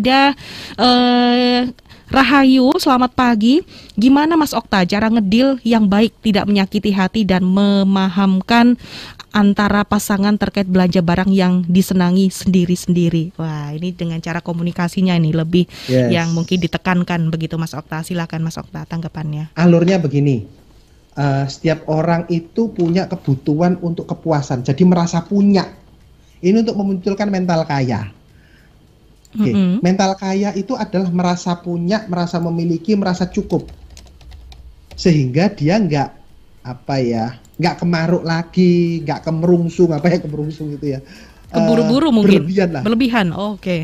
Ada Rahayu, selamat pagi. Gimana Mas Okta cara ngedil yang baik, tidak menyakiti hati dan memahamkan antara pasangan terkait belanja barang yang disenangi sendiri-sendiri? Wah, ini dengan cara komunikasinya ini lebih yang mungkin ditekankan begitu Mas Okta. Silakan Mas Okta tanggapannya. Alurnya begini, setiap orang itu punya kebutuhan untuk kepuasan, jadi merasa punya. Ini untuk memunculkan mental kaya. Mental kaya itu adalah merasa punya, merasa memiliki, merasa cukup, sehingga dia nggak kemaruk lagi, nggak kemerungsung, kemerungsung itu ya, keburu-buru mungkin, berlebihan,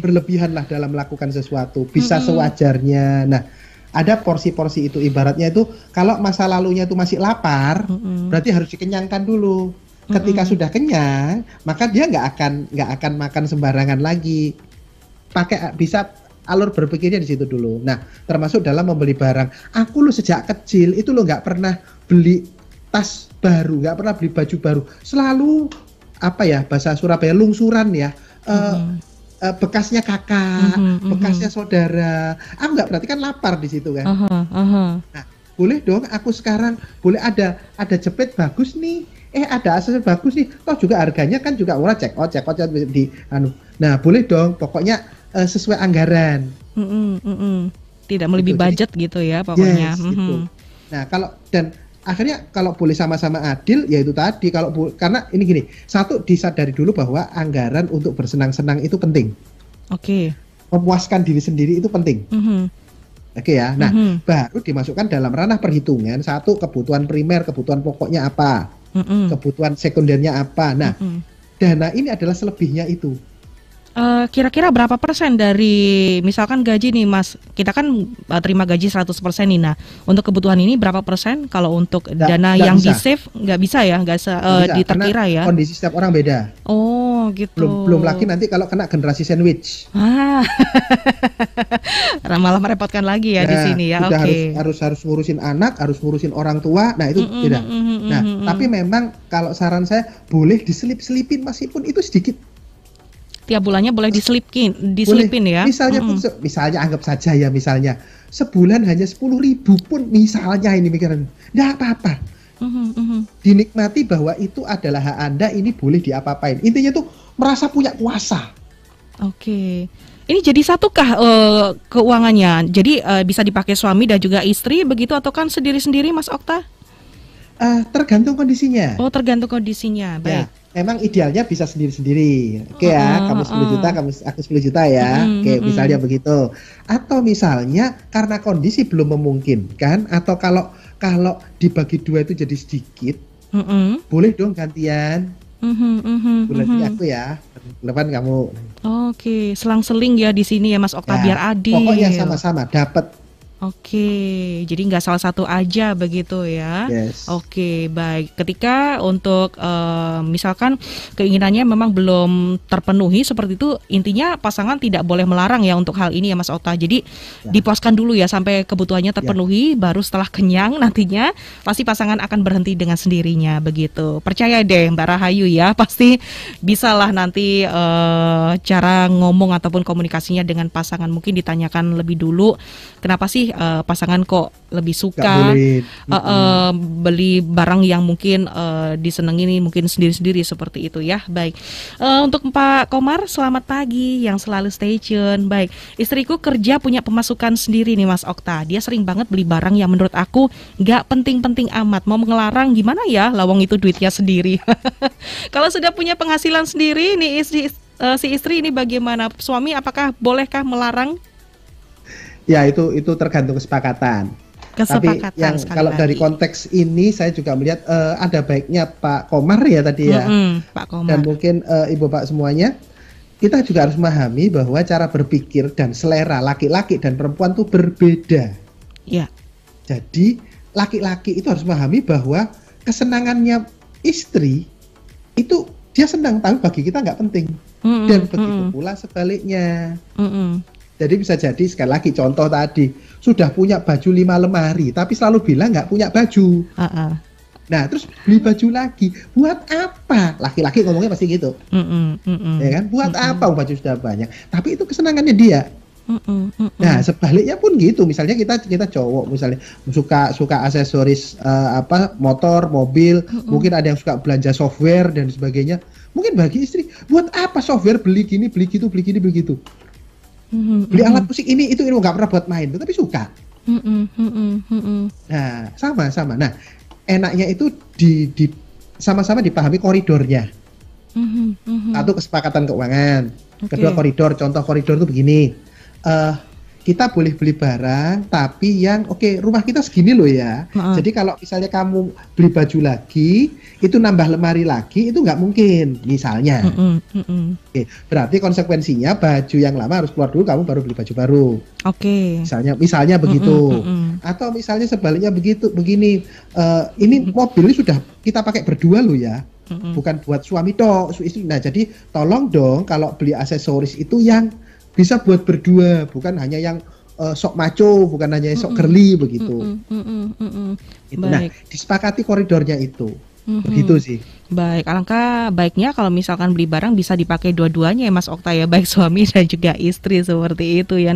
berlebihan lah dalam melakukan sesuatu, bisa sewajarnya. Nah, ada porsi-porsi itu, ibaratnya itu kalau masa lalunya itu masih lapar, berarti harus dikenyangkan dulu. Ketika sudah kenyang, maka dia nggak akan makan sembarangan lagi. Bisa alur berpikirnya di situ dulu. Nah, termasuk dalam membeli barang. Aku lo sejak kecil itu lo nggak pernah beli tas baru, nggak pernah beli baju baru. Selalu bahasa Surabaya lungsuran ya. Bekasnya kakak, bekasnya saudara. Aku nggak berarti kan lapar di situ kan. Nah, boleh dong. Aku sekarang boleh ada jepit bagus nih. Ada aksesoris bagus nih. Toh juga harganya kan juga murah. Cek out di Nah, boleh dong. Pokoknya sesuai anggaran. Tidak melebihi budget gitu ya pokoknya. Gitu. Nah, akhirnya kalau boleh sama-sama adil, ya itu tadi. Karena ini gini, satu disadari dulu bahwa anggaran untuk bersenang-senang itu penting. Memuaskan diri sendiri itu penting. Ya. Nah, baru dimasukkan dalam ranah perhitungan. Satu, kebutuhan primer, kebutuhan pokoknya apa, kebutuhan sekundernya apa. Nah, dana ini adalah selebihnya itu. Kira-kira berapa persen dari misalkan gaji nih Mas, kita kan terima gaji 100% nih. Nah, untuk kebutuhan ini berapa persen? Kalau untuk dana yang di-save nggak bisa ya, nggak diterkira ya. Kondisi setiap orang beda. Oh gitu. Belum lagi nanti kalau kena generasi sandwich. Malah merepotkan lagi ya di sini ya. Harus ngurusin anak, harus ngurusin orang tua. Nah itu tidak. Tapi memang kalau saran saya boleh diselip-selipin meskipun itu sedikit. Tiap bulannya boleh diselipin ya. Misalnya anggap saja ya, misalnya sebulan hanya 10.000 pun misalnya, ini mikiran nggak apa-apa. Dinikmati bahwa itu adalah hak Anda, ini boleh diapa-apain. Intinya tuh merasa punya kuasa. Ini jadi satukah keuangannya? Jadi bisa dipakai suami dan juga istri begitu atau kan sendiri-sendiri Mas Okta? Tergantung kondisinya. Tergantung kondisinya. Baik. Memang idealnya bisa sendiri-sendiri. Kamu 10 juta, aku 10 juta ya. Misalnya begitu. Atau misalnya karena kondisi belum memungkinkan, atau kalau dibagi dua itu jadi sedikit, boleh dong gantian. Bulan aku ya, depan kamu. Selang-seling ya di sini ya Mas Okta, biar adil. Pokoknya sama-sama dapat. Jadi nggak salah satu aja begitu ya. Baik. Ketika untuk misalkan keinginannya memang belum terpenuhi seperti itu, intinya pasangan tidak boleh melarang ya untuk hal ini ya Mas Okta. Jadi dipuaskan dulu ya sampai kebutuhannya terpenuhi, baru setelah kenyang nantinya pasti pasangan akan berhenti dengan sendirinya begitu. Percaya deh Mbak Rahayu ya, pasti bisalah nanti cara ngomong ataupun komunikasinya dengan pasangan mungkin ditanyakan lebih dulu. Kenapa sih pasangan kok lebih suka beli barang yang mungkin disenangi nih mungkin sendiri-sendiri seperti itu ya. Baik, untuk Pak Komar, selamat pagi yang selalu stay tune. Baik, istriku kerja punya pemasukan sendiri nih Mas Okta. Dia sering banget beli barang yang menurut aku gak penting-penting amat. Mau ngelarang gimana ya, lawang itu duitnya sendiri. Kalau sudah punya penghasilan sendiri nih si istri ini bagaimana? Suami apakah bolehkah melarang? Ya itu tergantung kesepakatan. Tapi yang kalau dari konteks ini saya juga melihat ada baiknya Pak Komar ya tadi ya, Pak Komar. Dan mungkin Ibu Pak semuanya, kita juga harus memahami bahwa cara berpikir dan selera laki-laki dan perempuan itu berbeda. Jadi laki-laki itu harus memahami bahwa kesenangannya istri itu dia senang, tapi bagi kita nggak penting. Dan begitu pula sebaliknya. Jadi bisa jadi, sekali lagi contoh tadi, sudah punya baju 5 lemari, tapi selalu bilang nggak punya baju. Nah, terus beli baju lagi, buat apa? Laki-laki ngomongnya pasti gitu. Ya kan? Buat apa baju sudah banyak? Tapi itu kesenangannya dia. Nah, sebaliknya pun gitu. Misalnya kita cowok misalnya suka aksesoris motor, mobil, mungkin ada yang suka belanja software dan sebagainya. Mungkin bagi istri, buat apa software, beli gini, beli gitu, beli gini, beli gitu. Beli alat musik ini itu nggak pernah buat main, tapi suka. Nah, sama. Nah, enaknya itu di sama-sama dipahami koridornya. Satu, kesepakatan keuangan. Kedua, koridor. Contoh koridor itu begini. Kita boleh beli barang, tapi yang rumah kita segini loh ya. Jadi kalau misalnya kamu beli baju lagi, itu nambah lemari lagi, itu nggak mungkin. Misalnya, berarti konsekuensinya baju yang lama harus keluar dulu, kamu baru beli baju baru. Misalnya begitu. Atau misalnya sebaliknya begini. Ini mobil sudah kita pakai berdua loh ya. Bukan buat suami tok, istri. Nah, jadi tolong dong kalau beli aksesoris itu yang bisa buat berdua, bukan hanya yang sok maco, bukan hanya sok girly begitu. Nah, disepakati koridornya itu. Begitu sih. Baik, alangkah baiknya kalau misalkan beli barang bisa dipakai dua-duanya ya Mas Okta ya, baik suami dan juga istri seperti itu ya.